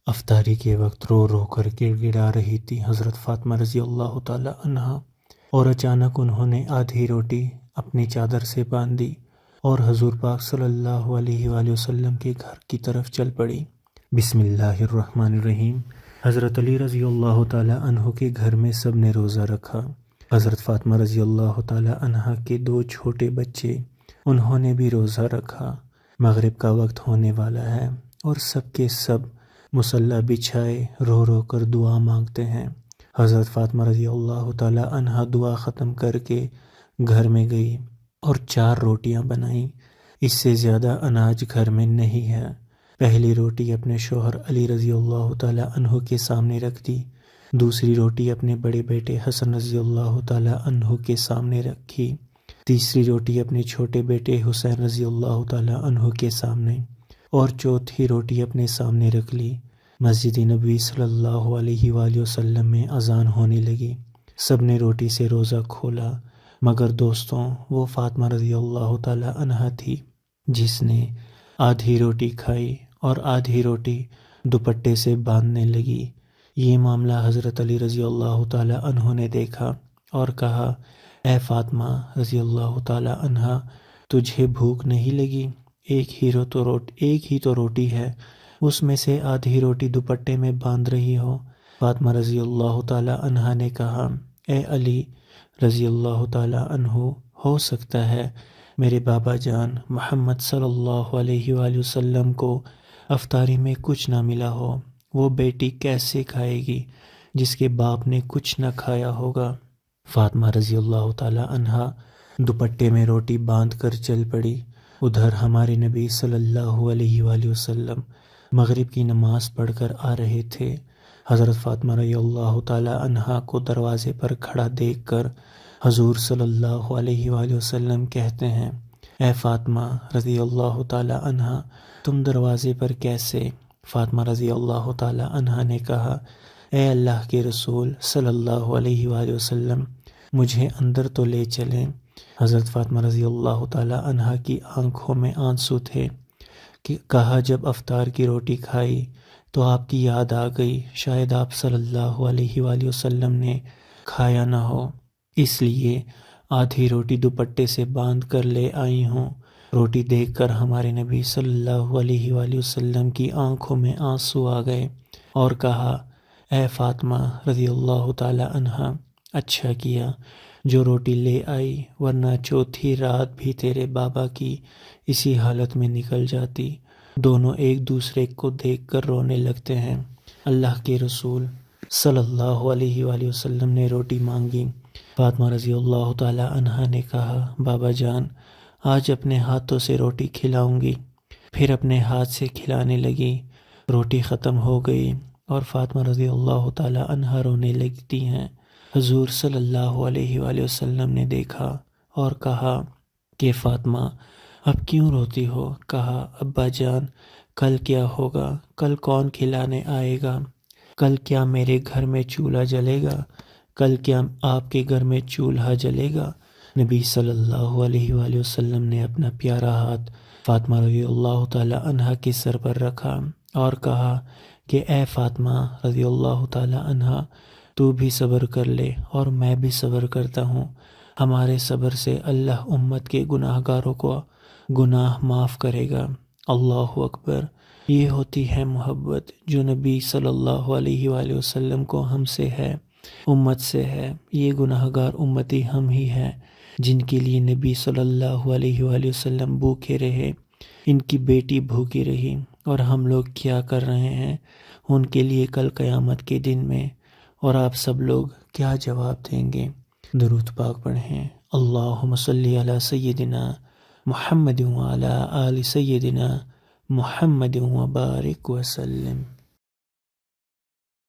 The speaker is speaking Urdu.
افطاری کے وقت رو رو کر گڑ گڑا رہی تھی حضرت فاطمہ رضی اللہ تعالی عنہا، اور اچانک انہوں نے آدھی روٹی اپنی چادر سے باندھ دی اور حضور پاک صلی اللہ علیہ وآلہ وسلم کے گھر کی طرف چل پڑی۔ بسم اللہ الرحمن الرحیم۔ حضرت علی رضی اللہ تعالی عنہ کے گھر میں سب نے روزہ رکھا۔ حضرت فاطمہ رضی اللہ تعالی عنہا کے 2 چھوٹے بچے، انہوں نے بھی روزہ رکھا۔ مغرب کا وقت ہونے والا ہے اور سب کے سب مصلی بچھائے رو رو کر دعا مانگتے ہیں۔ حضرت فاطمہ رضی اللہ تعالی عنہا دعا ختم کر کے گھر میں گئی اور 4 روٹیاں بنائیں۔ اس سے زیادہ اناج گھر میں نہیں ہے۔ پہلی روٹی اپنے شوہر علی رضی اللہ تعالی عنہ کے سامنے رکھ دی، دوسری روٹی اپنے بڑے بیٹے حسن رضی اللہ تعالی عنہ کے سامنے رکھی، تیسری روٹی اپنے چھوٹے بیٹے حسین رضی اللہ تعالی عنہ کے سامنے، اور چوتھی روٹی اپنے سامنے رکھ لی۔ مسجد نبوی صلی اللہ علیہ وآلہ وسلم میں اذان ہونے لگی۔ سب نے روٹی سے روزہ کھولا، مگر دوستوں وہ فاطمہ رضی اللہ تعالی عنہا تھی جس نے آدھی روٹی کھائی اور آدھی روٹی دوپٹے سے باندھنے لگی۔ یہ معاملہ حضرت علی رضی اللہ تعالی عنہ نے دیکھا اور کہا، اے فاطمہ رضی اللہ تعالی عنہا، تجھے بھوک نہیں لگی؟ ایک ہی تو روٹی ہے، اس میں سے آدھی روٹی دوپٹے میں باندھ رہی ہو۔ فاطمہ رضی اللہ تعالی عنہا نے کہا، اے علی رضی اللہ تعالی عنہ، ہو سکتا ہے میرے بابا جان محمد صلی اللہ علیہ وآلہ وسلم کو افطاری میں کچھ نہ ملا ہو۔ وہ بیٹی کیسے کھائے گی جس کے باپ نے کچھ نہ کھایا ہوگا؟ فاطمہ رضی اللہ تعالی عنہا دوپٹے میں روٹی باندھ کر چل پڑی۔ ادھر ہمارے نبی صلی اللہ علیہ وآلہ وسلم مغرب کی نماز پڑھ کر آ رہے تھے۔ حضرت فاطمہ رضی اللہ تعالی عنہا کو دروازے پر کھڑا دیکھ کر حضور صلی اللہ علیہ وآلہ وسلم کہتے ہیں، اے فاطمہ رضی اللہ تعالی عنہا، تم دروازے پر کیسے؟ فاطمہ رضی اللہ تعالی عنہا نے کہا، اے اللہ کے رسول صلی اللہ علیہ وآلہ وسلم، مجھے اندر تو لے چلیں۔ حضرت فاطمہ رضی اللہ تعالی عنہا کی آنکھوں میں آنسو تھے کہ کہا، جب افطار کی روٹی کھائی تو آپ کی یاد آ گئی، شاید آپ صلی اللہ علیہ وآلہ وسلم نے کھایا نہ ہو، اس لیے آدھی روٹی دوپٹے سے باندھ کر لے آئی ہوں۔ روٹی دیکھ کر ہمارے نبی صلی اللہ علیہ وآلہ وسلم کی آنکھوں میں آنسو آ گئے اور کہا، اے فاطمہ رضی اللہ تعالی عنہا، اچھا کیا جو روٹی لے آئی، ورنہ چوتھی رات بھی تیرے بابا کی اسی حالت میں نکل جاتی۔ دونوں ایک دوسرے کو دیکھ کر رونے لگتے ہیں۔ اللہ کے رسول صلی اللہ علیہ وآلہ وسلم نے روٹی مانگی۔ فاطمہ رضی اللہ تعالی عنہا نے کہا، بابا جان آج اپنے ہاتھوں سے روٹی کھلاؤں گی۔ پھر اپنے ہاتھ سے کھلانے لگی۔ روٹی ختم ہو گئی اور فاطمہ رضی اللہ تعالی عنہا رونے لگتی ہیں۔ حضور صلی اللہ علیہ وآلہ وسلم نے دیکھا اور کہا کہ فاطمہ اب کیوں روتی ہو؟ کہا، ابا جان کل کیا ہوگا؟ کل کون کھلانے آئے گا؟ کل کیا میرے گھر میں چولہا جلے گا؟ کل کیا آپ کے گھر میں چولہا جلے گا؟ نبی صلی اللہ علیہ وآلہ وسلم نے اپنا پیارا ہاتھ فاطمہ رضی اللہ تعالی عنہا کے سر پر رکھا اور کہا کہ اے فاطمہ رضی اللہ تعالی عنہا، تو بھی صبر کر لے اور میں بھی صبر کرتا ہوں۔ ہمارے صبر سے اللہ امت کے گناہ گاروں کو گناہ معاف کرے گا۔ اللہ اکبر۔ یہ ہوتی ہے محبت جو نبی صلی اللہ علیہ وآلہ وسلم کو ہم سے ہے، امت سے ہے۔ یہ گناہ گار امتی ہم ہی ہیں جن کے لیے نبی صلی اللہ علیہ وآلہ وسلم بھوکے رہے، ان کی بیٹی بھوکی رہی، اور ہم لوگ کیا کر رہے ہیں ان کے لیے کل قیامت کے دن میں، اور آپ سب لوگ کیا جواب دیں گے؟ درود پاک پڑھیں۔ اللہم صلی علی سیدنا محمد وعلی آل سیدنا محمد وبارک وسلم۔